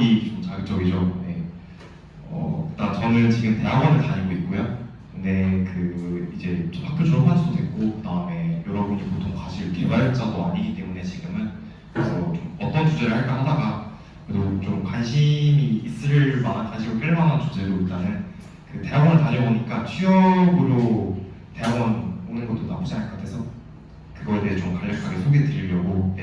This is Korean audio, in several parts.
경력이 좀 자극적이죠. 네. 일단 저는 지금 대학원을 다니고 있고요. 근데 이제 좀 학교 졸업한 지도 됐고, 그다음에 여러분이 보통 가실 개발자도 아니기 때문에 지금은 그래서 좀 어떤 주제를 할까 하다가 그래도 좀 관심이 있을 만한 관심을 끌 만한 주제로 일단은 대학원을 다녀보니까 취업으로 대학원 오는 것도 나쁘지 않을 것 같아서 그거에 대해 좀 간략하게 소개드리려고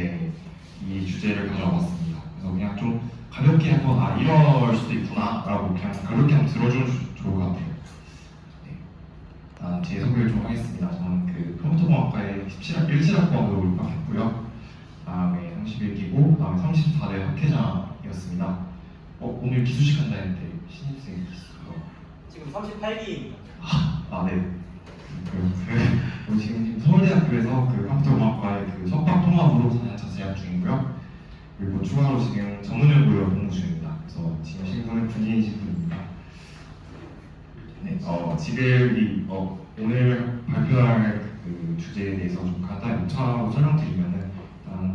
이 주제를 가져와봤습니다. 그래서 그냥 좀 가볍게 한번 이럴 수도 있구나라고 그냥 가볍게 한번 들어주면 좋을 것 같아요. 네. 제 소개를 좀 하겠습니다. 저는 컴퓨터공학과에 17학번으로 입학했고요. 그다음에 31기고, 그다음에 34대 학회장이었습니다. 오늘 기수식 한다 했는데 신입생 기수가 지금 38기입니다. 네. 지금 서울대학교에서 컴퓨터공학과의 석박 통합으로 4년차 재학 중이고요. 그리고 추가로 지금 전문연구원 공부 중입니다. 그래서 지금 신분은 군인 신분입니다. 네, 지금 오늘 발표할 주제에 대해서 좀 간단히 목차로 설명드리면은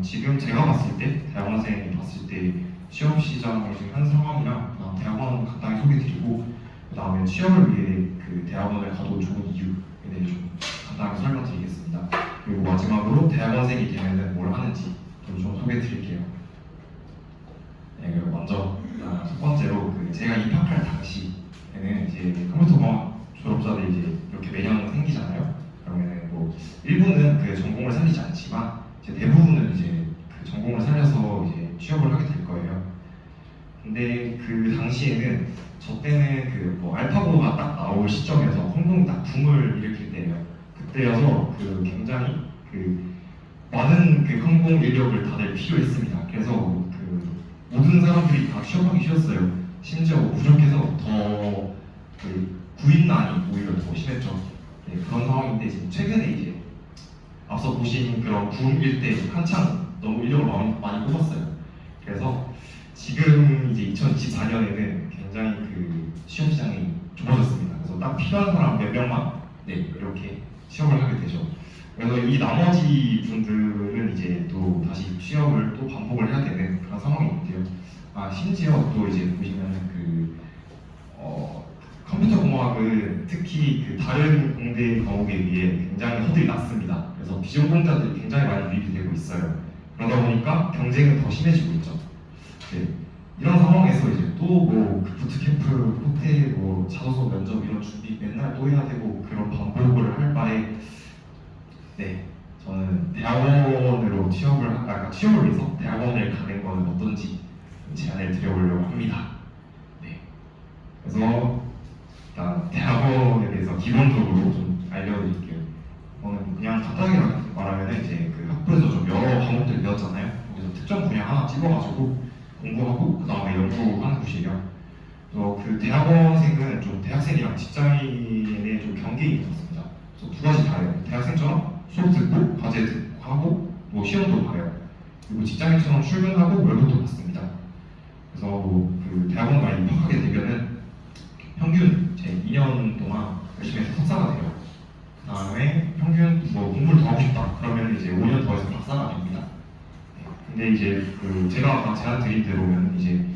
지금 제가 봤을 때 대학원생이 봤을 때 취업 시장의 지금 현 상황이랑 대학원 간단히 소개드리고 그다음에 취업을 위해 대학원을 가도 좋은 이유에 대해 좀 간단하게 설명드리겠습니다. 그리고 마지막으로 대학원생이 되면은 뭘 하는지 좀 소개드릴게요. 네, 그리고 먼저 첫 번째로 제가 입학할 당시에는 이제 컴퓨터공학 졸업자들이 이제 이렇게 매년 생기잖아요. 그러면은 일부는 전공을 살리지 않지만 이제 대부분은 이제 전공을 살려서 이제 취업을 하게 될 거예요. 근데 당시에는 저 때는 알파고가 딱 나올 시점이어서 홍콩이 딱 붐을 일으킬 때예요. 그때여서 굉장히 많은 항공 인력을 다들 필요했습니다. 그래서 모든 사람들이 다 취업하기 쉬웠어요. 심지어 부족해서 더 구인난이 오히려 더 심했죠. 네, 그런 상황인데 지금 최근에 이제 앞서 보신 그런 붐일 때 한창 너무 인력을 많이 뽑았어요. 그래서 지금 이제 2024년에는 굉장히 시험 시장이 좁아졌습니다. 그래서 딱 필요한 사람 몇 명만 이렇게 시험을 하게 되죠. 그래서 이 나머지 분들은 이제 또 다시 취업을 또 반복을 해야 되는 그런 상황인데요. 심지어 또 이제 보시면은 컴퓨터 공학은 특히 다른 공대 과목에 비해 굉장히 허들이 낮습니다. 그래서 비전공자들이 굉장히 많이 유입이 되고 있어요. 그러다 보니까 경쟁은 더 심해지고 있죠. 네. 이런 상황에서 이제 또 부트캠프, 호텔, 자소서 면접 이런 준비 맨날 또 해야 되고 그런 반복을 할 바에 저는 대학원으로 취업을 위해서 대학원을 가는 건 어떤지 제안을 드려보려고 합니다. 네. 그래서 일단 대학원에 대해서 기본적으로 좀 알려드릴게요. 그냥 간단하게 말하면 이제 학부에서 좀 여러 과목들 배웠잖아요. 거기서 특정 분야 하나 찍어가지고 공부하고 그 다음에 연구하는 곳이에요. 그래서 대학원생은 좀 대학생이랑 직장인의 좀 경계에 있습니다. 그래서 두 가지 다예요. 대학생처럼 수업 듣고 과제 듣고 하고 시험도 봐요. 그리고 직장인처럼 출근하고 월급도 받습니다. 그래서 대학원 많이 입학하게 되면은 평균 제 2년 동안 열심히 해서 석사가 돼요. 그 다음에 평균 공부를 더 하고 싶다 그러면 이제 5년 더 해서 박사가 됩니다. 근데 이제 제가 아까 제안 드린 대로면 이제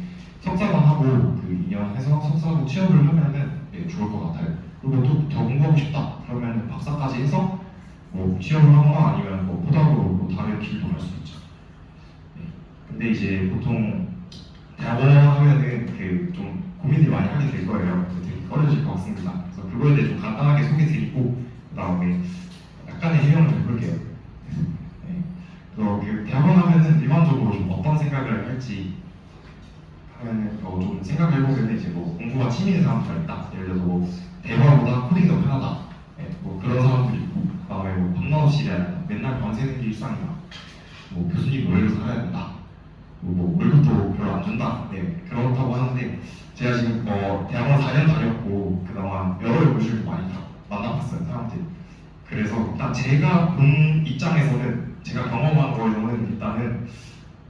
석사만 하고 2년 해서 석사하고 취업을 하면은 좋을 것 같아요. 그리고 또 더 공부하고 싶다 그러면 박사까지 해서 취업을 하거나 아니면 포닥으로 다른 길도 갈 수 있죠. 근데 이제 보통 대학원 하면은 좀 고민을 많이 하게 될 거예요. 되게 꺼려질 것 같습니다. 그래서 그거에 대해 좀 간단하게 소개드리고 그다음에 약간의 해명을 좀 해볼게요. 대학원 하면은 일반적으로 좀 어떤 생각을 할지 하면은 좀 생각해보면 이제 공부가 취미인 사람들이 있다. 예를 들어서 대화보다 코딩이 더 편하다. 그런 사람들이 있고 그다음에 밤낮없이 일해야 된다. 맨날 밤새는 게 일상이다. 교수님 노래를 살아야 된다. 월급도 별로 안 준다. 그렇다고 하는데 제가 지금 대학원 4년 다녔고 그동안 여러 교수를 많이 만나봤어요, 사람들. 그래서 일단 제가 본 입장에서는 제가 경험한 거에서는 일단은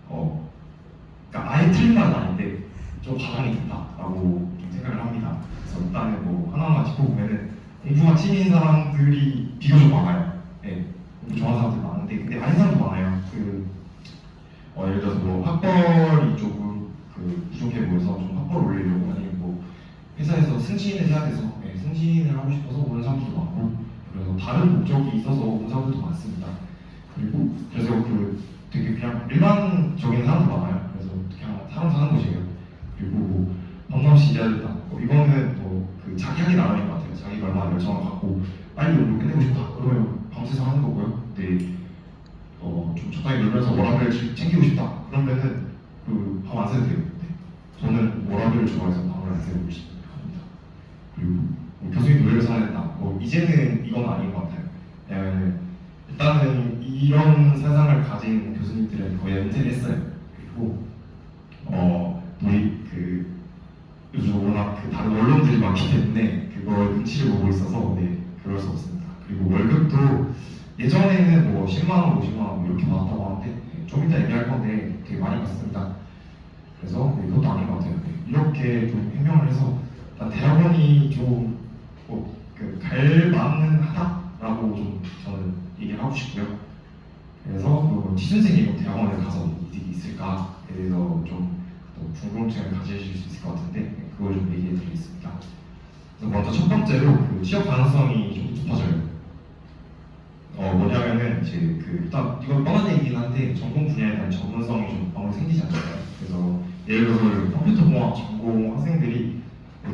그러니까 아예 틀린 말은 아닌데 좀 과장이 있다라고 좀 생각을 합니다. 그래서 일단은 하나만 짚어보면은 공부가 취미인 사람들이 비교적 많아요. 공부 좋아하는 사람들 많은데 근데 아닌 사람도 많아요. 예를 들어서 학벌이 조금 부족해 보이고 승진을 해야 돼서 승진을 하고 싶어서 오는 사람들도 많고 그래서 다른 목적이 있어서 오는 사람들도 많습니다. 그래서 그 되게 그냥 일반적인 사람도 많아요. 그래서 그냥 사람 사는 곳이에요. 그리고 뭐 범람시 일해야 된다. 이거는 뭐그 자기 하기 나름인 것 같아요. 자기가 얼마나 열정을 갖고 빨리 연구 끝내고 싶다. 그러면 밤새서 하는 거고요. 근데 좀 적당히 놀면서 워라밸을 챙기고 싶다. 그러면은 그 밤 안 새도 돼요. 네. 저는 워라밸을 좋아해서 밤을 안 새고 싶습니다. 그리고 뭐 교수님 노래를 사야 된다. 이제는 이건 아닌 것 같아요. 왜냐면 일단은 이런 세상을 가진 교수님들은 거의 은퇴를 했어요. 그리고 우리 그 요즘 워낙 그 다른 언론들이 많기 때문에 그걸 눈치를 보고 있어서 그럴 수 없습니다. 그리고 월급도 예전에는 뭐 10만 원, 50만 원 이렇게 받았다고 하는데 좀 이따 얘기할 건데 되게 많이 받습니다. 그래서 이것도 아닌 것 같아요. 이렇게 좀 해명을 해서 일단 대학원이 좀그 갈만하다라고 좀 저는 얘기를 하고 싶고요. 그래서 취준생이 대학원에 가서 이득이 있을까에 대해서 좀 궁금증을 가지실 수 있을 것 같은데 그걸 좀 얘기해 드리겠습니다. 그래서 먼저 첫 번째로 그 취업 가능성이 좀 높아져요. 뭐냐면은 이제 그 일단 이건 뻔한 얘기긴 한데 전공 분야에 대한 전문성이 좀 아무리 생기지 않잖아요. 그래서 예를 들어서 컴퓨터공학 전공 학생들이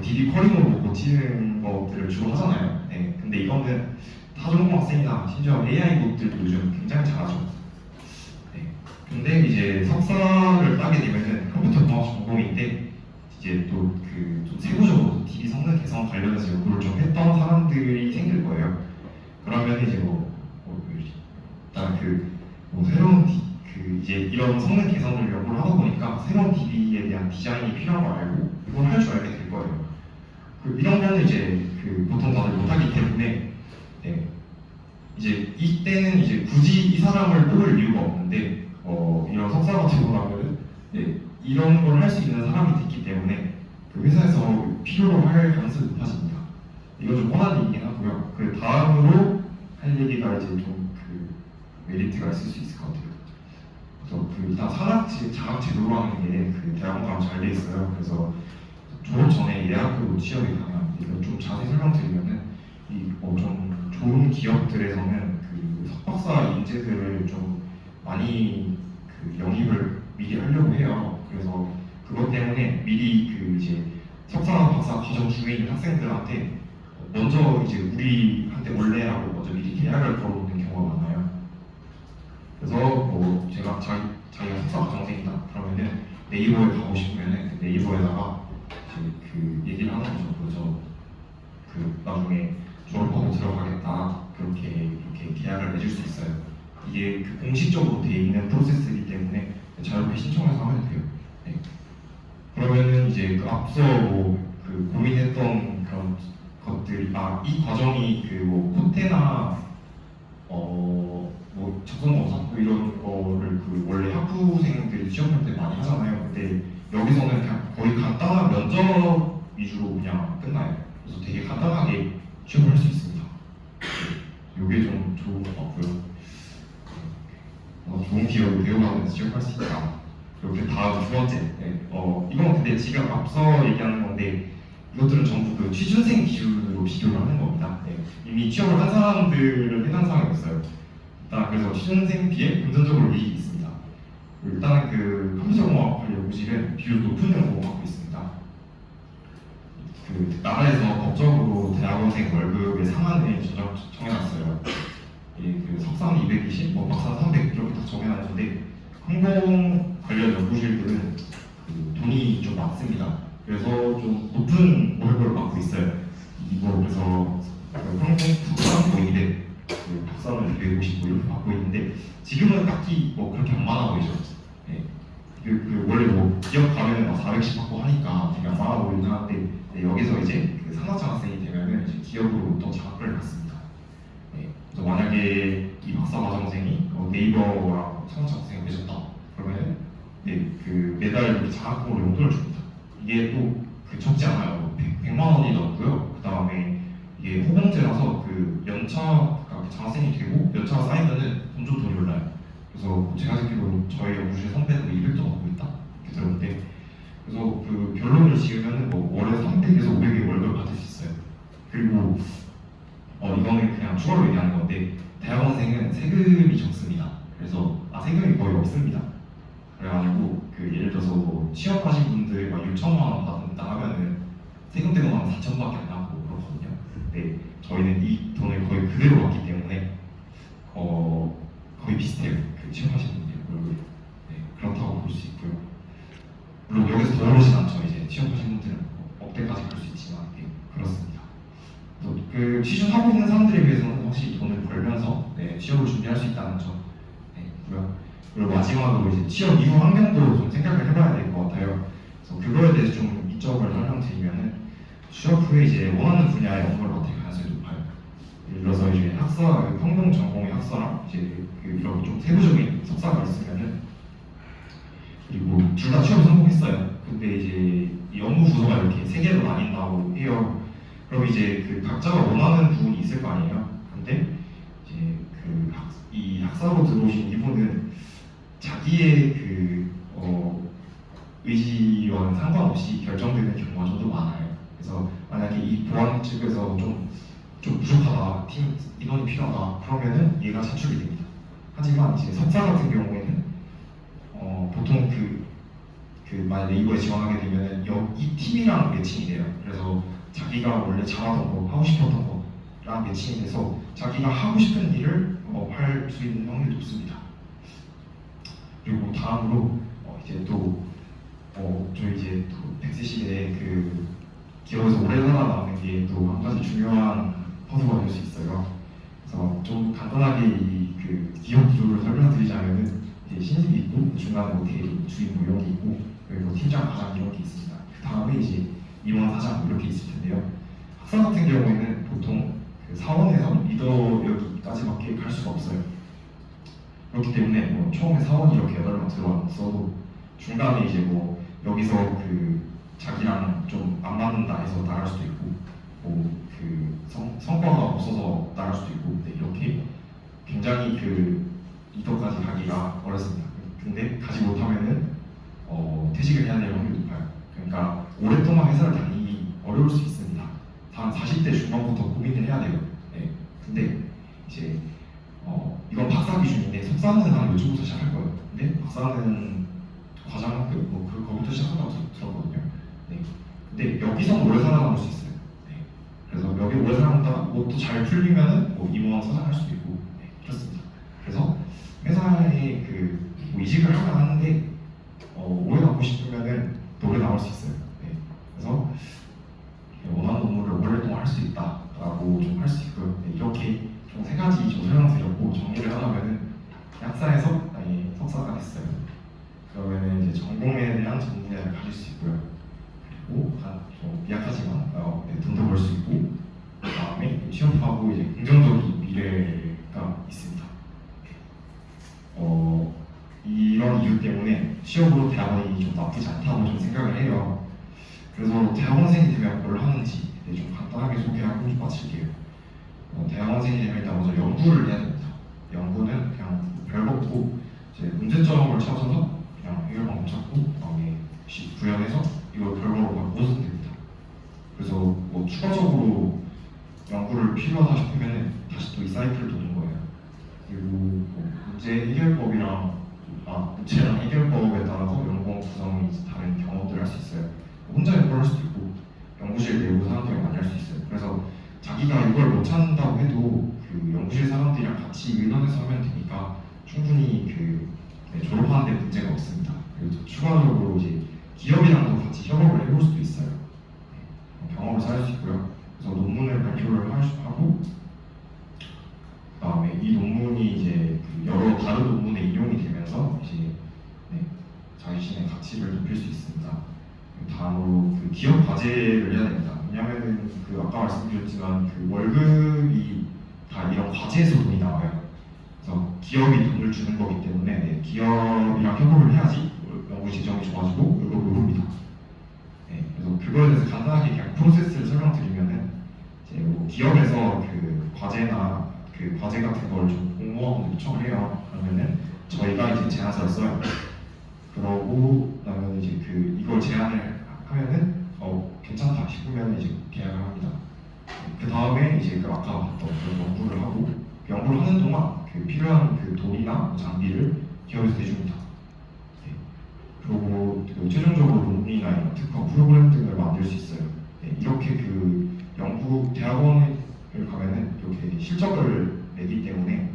DB 커리어로 고치는 것들을 주로 하잖아요. 네. 근데 이거는 타전공 학생이나 심지어 AI 것들도 요즘 굉장히 잘하죠. 네. 근데 이제 석사를 따게 되면은 컴퓨터공학 전공인데 이제 또 그 좀 세부적으로 DB 성능 개선 관련해서 연구를 좀 했던 사람들이 생길 거예요. 그러면 이제 일단 새로운 이제 이런 성능 개선을 연구를 하다 보니까 새로운 DB에 대한 디자인이 필요한 걸 알고 이걸 할 줄 알게 될 거예요. 이런 거는 이제 보통 다들 못하기 때문에 이제 이때는 이제 굳이 이 사람을 뽑을 이유가 없는데 이런 석사 같은 거라면은 이런 걸 할 수 있는 사람이 됐기 때문에 그 회사에서 필요로 할 가능성이 높아집니다. 이건 좀 뻔한 얘기긴 하고요. 그 다음으로 할 얘기가 이제 좀 메리트가 있을 수 있을 것 같아요. 그래서 일단 자각 제도로 하는 게 대학원 가면 잘 돼 있어요. 그래서 졸업 전에 예약으로 취업이 가면 이거 좀 자세히 설명드리면은 좀 좋은 기업들에서는 석박사 인재들을 좀 많이 영입을 미리 하려고 해요. 그래서 그것 때문에 미리 이제 석사나 박사 과정 중에 있는 학생들한테 먼저 이제 우리한테 원래라고 먼저 미리 계약을 걸어놓는 경우가 많아요. 그래서 제가 자기가 석사 과정생이다 그러면은 네이버에 가고 싶으면은 네이버에다가 이제 얘기를 하는 거죠. 그래서 나중에 졸업하고 들어가겠다 이렇게 계약을 맺을 수 있어요. 이게 공식적으로 돼 있는 프로세스이기 때문에 자유롭게 신청해서 하면 돼요. 네. 그러면은 이제 앞서 고민했던 그런 것들이 이 과정이 코테나 적성검사 이런 거를 원래 학부생들이 시험할 때 많이 하잖아요. 근데 여기서는 그냥 거의 간단한 면접 위주로 그냥 끝나요. 그래서 되게 간단하게 시험을 할 수 있습니다. 이게 좀 좋은 것 같고요. 좋은 기업을 배워가면서 시험할 수 있다. 이렇게 다음 두 번째. 이건 근데 지금 앞서 얘기하는 건데 이것들은 전부 취준생 기준으로 비교를 하는 겁니다. 이미 취업을 한 사람들은 해당 사항이 없어요. 일단 그래서 취준생 비에 금전적으로 이익이 있습니다. 일단 컴퓨터공학 연구실은 비율 높은 연봉을 갖고 있습니다. 나라에서 법적으로 대학원생 월급의 상한을 정해놨어요. 석사는 220, 박사는 300 이렇게 다 정해놨는데 항공 관련 연구실들은 돈이 좀 많습니다. 그래서 좀 높은 월급을 받고 있어요. 그래서 항공 석사는 보이는데 박사는 250 이렇게 받고 있는데 지금은 딱히 그렇게 안 많아 보이죠. 원래 기업 가면은 400씩 받고 하니까 되게 안 많아 보이긴 하는데 여기서 이제 산학장학생이 되면은 이제 기업으로 또 장학금을 받습니다. 그래서 만약에 이 박사과정생이 네이버랑 산학장학생이 되셨다 그러면은 매달 이렇게 장학금으로 용돈을 줍니다. 이게 또 적지 않아요. 100만 원이 넘고요. 그 다음에 이게 호봉제라서 연차가 장학생이 되고 연차가 쌓이면은 점점 돈이 올라요. 그래서 제가 듣기로 저희 연구실 선배도 200도 받고 있다 이렇게 들었는데 그래서 결론은 취업을 지으면 뭐 월에 300에서 500의 월급을 받을 수 있어요. 그리고 이거는 그냥 추가로 얘기하는 건데 대학원생은 세금이 적습니다. 그래서 세금이 거의 없습니다. 그래가지고 예를 들어서 뭐 취업하신 분들 막 6천만 원 받는다 하면은 세금 떼고 나면 4천밖에 안 나고 그렇거든요. 근데 저희는 이 돈을 거의 그대로 받기 때문에 거의 비슷해요. 그 취업하신 분들 월급이. 네, 그렇다고 볼 수 있고요. 물론 여기서 더 오르진 않죠. 이제 취업하신 분들은 억대까지 갈 수 있지만 그렇습니다. 그 취준하고 있는 사람들에 비해서는 확실히 돈을 벌면서 취업을 준비할 수 있다는 점. 있고요. 그리고 마지막으로 이제 취업 이후 환경도 좀 생각을 해봐야 될 것 같아요. 그래서 그거에 대해서 좀 이점을 설명드리면은 취업 후에 이제 원하는 분야의 업무를 맡을 가능성이 높아요. 예를 들어서 이제 평균 전공의 학사랑 이제 이런 좀 세부적인 석사가 있으면은 그리고 둘 다 취업 성공했어요. 근데 이제 이 업무 부서가 이렇게 세 개로 나뉜다고 해요. 그럼 이제 각자가 원하는 부분이 있을 거 아니에요. 근데 이제 이 학사로 들어오신 이분은 자기의 의지와는 상관없이 결정되는 경우가 좀 더 많아요. 그래서 만약에 이 보안 측에서 좀 부족하다, 팀 인원이 필요하다, 그러면은 얘가 차출이 됩니다. 하지만 이제 석사 같은 경우에는 보통 만약 네이버에 지원하게 되면은 이 팀이랑 매칭이 돼요. 그래서 자기가 원래 잘하던 거, 하고 싶었던 거랑 매칭이 돼서 자기가 하고 싶은 일을 할 수 있는 확률이 높습니다. 그리고 다음으로 이제 저희 이제 또 100세 시대에 기업에서 오래 살아남는 게 또 한 가지 중요한 허브가 될 수 있어요. 그래서 좀 간단하게 이 기업 구조를 설명드리자면은 신입이 있고 중간에 대리, 주임 이런 게 있고 그리고 팀장, 과장 이런 게 있습니다. 그 다음에 이제 임원, 사장 이렇게 있을 텐데요. 학사 같은 경우에는 보통 사원에서 리더 여기까지밖에 갈 수가 없어요. 그렇기 때문에 처음에 사원이 이렇게 8명 들어왔어도 중간에 이제 여기서 자기랑 좀 안 맞는다 해서 나갈 수도 있고 성과가 없어서 나갈 수도 있고 이렇게 굉장히 리더까지 가기가 어렵습니다. 근데 가지 못하면은 퇴직을 해야 될 확률이 높아요. 그러니까 오랫동안 회사를 다니기 어려울 수 있습니다. 한 40대 중반부터 고민을 해야 돼요. 근데 이제 이건 박사 기준인데 석사는 한 요즘부터 시작할 거예요. 근데 박사는 과장학교 거기부터 시작한다고 들었거든요. 근데 여기서 오래 살아남을 수 있어요. 그래서 여기 오래 살아남다가 또 잘 풀리면은 임원, 사장 할 수도 있고 그렇습니다. 그래서 회사에 이직을 하면 하는데 오래 남고 싶으면은 또 오래 남을 수 있어요. 그래서 원하는 업무를 오랫동안 할 수 있다라고 좀 할 수 있고요. 이렇게 총 3가지 좀 설명드렸고 정리를 하자면은 학사에서 석사가 됐어요. 그러면은 이제 전공에 대한 전문 분야를 가질 수 있고요. 그리고 좀 미약하지만 돈도 벌 수 있고 그다음에 취업하고 이제 긍정적인 미래가 있습니다. 이런 이유 때문에 취업으로 대학원이 좀 나쁘지 않다고 좀 생각을 해요. 그래서 대학원생이 되면 뭘 하는지 좀 간단하게 소개하고 마칠게요. 대학원생이 되면 일단 먼저 연구를 해야 됩니다. 연구는 그냥 별거 없고 이제 문제점을 찾아서 그냥 해결 방법 찾고 그다음에 구현해서 이걸 결과로 바꾸면 됩니다. 그래서 추가적으로 연구를 필요하다 싶으면 다시 또 이 사이클을 도는 거예요. 그리고 문제 해결법이랑 문제랑 해결법에 따라서 연구원 구성이 다른 경험들을 할 수 있어요. 혼자 연구를 할 수도 있고 연구실 내부 사람들이랑 많이 할 수 있어요. 그래서 자기가 이걸 못 찾는다고 해도 연구실 사람들이랑 같이 의논해서 하면 되니까 충분히 졸업하는 데 문제가 없습니다. 그리고 추가적으로 이제 기업이랑도 같이 협업을 해볼 수도 있어요. 경험을 쌓을 수 있고요. 그래서 논문을 발표를 하고 그다음에 이 논문이 이제 여러 다른 논문에 인용이 되면서 이제 자신의 가치를 높일 수 있습니다. 다음으로 기업 과제를 해야 됩니다. 왜냐하면은 아까 말씀드렸지만 월급이 다 이런 과제에서 돈이 나와요. 그래서 기업이 돈을 주는 거기 때문에 기업이랑 협업을 해야지 연구 재정이 좋아지고 월급이 오릅니다. 그래서 그거에 대해서 간단하게 그냥 프로세스를 설명드리면은 이제 기업에서 과제나 과제 같은 걸 좀 공모하고 요청을 해요. 그러면은 저희가 이제 제안서를 써요. 그러고 그다음에 이제 이걸 제안을 하면은 싶으면 이제 계약을 합니다. 그 다음에 이제 그 아까 봤던 그런 연구를 하고 그 연구를 하는 동안 그 필요한 그 돈이나 장비를 기업에서 내줍니다. 네. 그리고 그 최종적으로 논문이나 이런 특허 프로그램 등을 만들 수 있어요. 네. 이렇게 그 연구 대학원을 가면은 이렇게 실적을 내기 때문에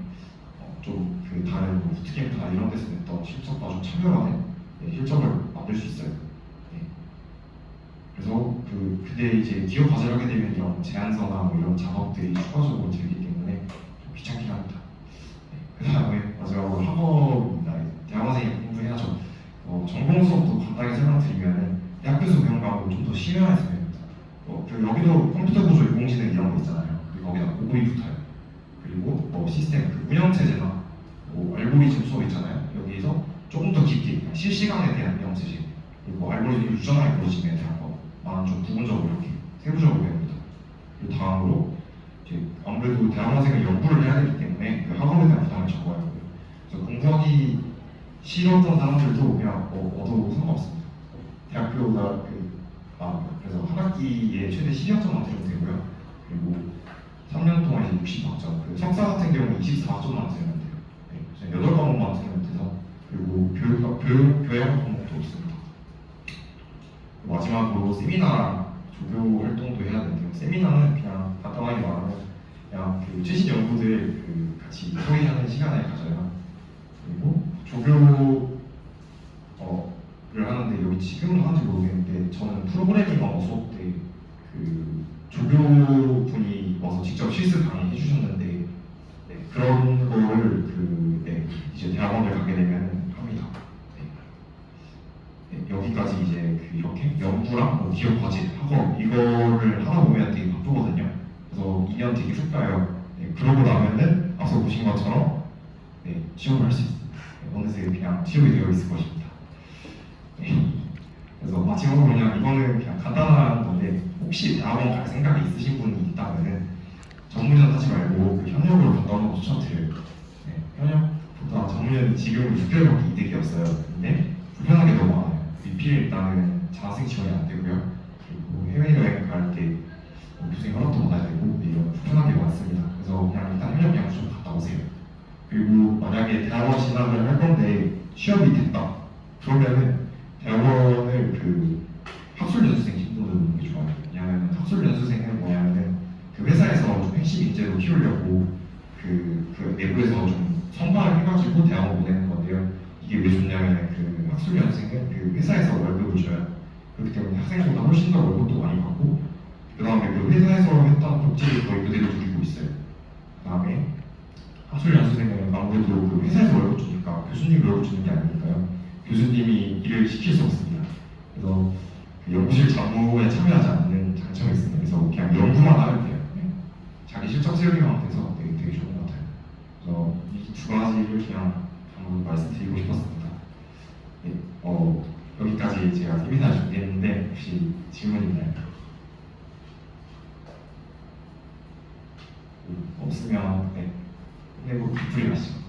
좀 그 다른 뭐 부트캠프나 이런 데서 냈던 실적과 좀 차별화된 실적을 만들 수 있어요. 네. 그래서 근데 이제 기업 과제를 하게 되면 이런 제안서나 뭐 이런 작업들이 추가적으로 들기 때문에 좀 귀찮긴 합니다. 네. 그 다음에 마지막으로 학업입니다. 대학원생이 공부해야죠. 전공 수업도 간단히 설명드리면은 대학교에서 배운 과목을 좀 더 심화해서 배웁니다. 여기도 컴퓨터 구조, 인공지능 이런 거 있잖아요. 거기다 고급이 붙어요. 그리고 시스템, 그 운영체제나 알고리즘 수업 있잖아요. 여기서 조금 더 깊게 그냥 실시간에 대한 운영체제, 그리고 알고리즘, 유전 알고리즘에 대한 것만 좀 부분적으로 이렇게 세부적으로 배웁니다. 그리고 다음으로 이제 아무래도 대학원생은 연구를 해야 되기 때문에 그 학업에 대한 부담이 적어야 하고요. 그래서 공부하기 싫었던 사람들도 그냥 얻어도 상관없습니다. 대학교가 그래서 한 학기에 최대 12학점만 들으면 되고요. 그리고 3년 동안 이제 60학점, 그 석사 같은 경우는 24학점만 들으면 돼요. 네, 8과목만 들으면 돼서, 그리고 교양 과목도 없습니다. 마지막으로 세미나 조교 활동도 해야 되는데요. 세미나는 그냥 간단하게 말하면 그냥 그 최신 연구들 그 같이 소개하는 시간을 가져요. 그리고 조교 를 하는데 여기 지금은 하는지 모르겠는데 저는 프로그래밍 수업 때 그 조교분이 와서 직접 실습 강의 해주셨는데 네, 그런 거를 이제 대학원을 가게 되면 합니다. 네, 여기까지 이제 이렇게 연구랑 기업 과제, 학업 이거를 하다 보면 되게 바쁘거든요. 그래서 2년 되게 훅 가요. 네, 그러고 나면은 앞서 보신 것처럼 취업을 할 수 있습니다. 어느새 그냥 취업이 되어 있을 것입니다. 그래서 마지막으로 그냥 이거는 그냥 간단한 건데 혹시 대학원 갈 생각이 있으신 분이 있다면은 전문전 하지 말고 그 현역으로 간다는 거 추천드려요. 네, 현역보다 전문전 지금 6개월밖에 이득이 없어요. 근데 불편하게 너무 많아요. 리필 일단은 장학생 지원이 안 되고요. 그리고 해외여행 갈 때 교수님 허락도 받아야 되고 이런 불편한 게 많습니다. 그래서 그냥 일단 현역 그냥 좀 갔다 오세요. 그리고 만약에 대학원 진학을 할 건데 취업이 됐다. 그러면은 대학원을 그 학술연수생 신분으로 보는 게 좋아요. 왜냐하면 학술연수생은 뭐냐면은 그 회사에서 좀 핵심 인재로 키우려고 그 내부에서 좀 선발을 해가지고 대학원 보내는 건데요. 이게 왜 좋냐면 그 학술연수생은 그 회사에서 월급을 줘요. 그렇기 때문에 학생보다 훨씬 더 월급도 많이 받고 그 다음에 그 회사에서 했던 복지를 거의 그대로 누리고 있어요. 그 다음에 학술연수생은 아무래도 그 회사에서 월급 주니까 교수님 월급 주는 게 아니니까요. 교수님이 일을 시킬 수 없습니다. 그래서 그 연구실 잡무에 참여하지 않는 장점이 있습니다. 그래서 그냥 연구만 하면 돼요. 자기 실적 세우기만 돼서 되게 좋은 것 같아요. 그래서 이 두 가지를 그냥 한번 말씀드리고 싶었습니다. 네, 여기까지 제가 세미나 준비했는데 혹시 질문 있나요? 없으면 끝내고 뒤풀이 마시죠.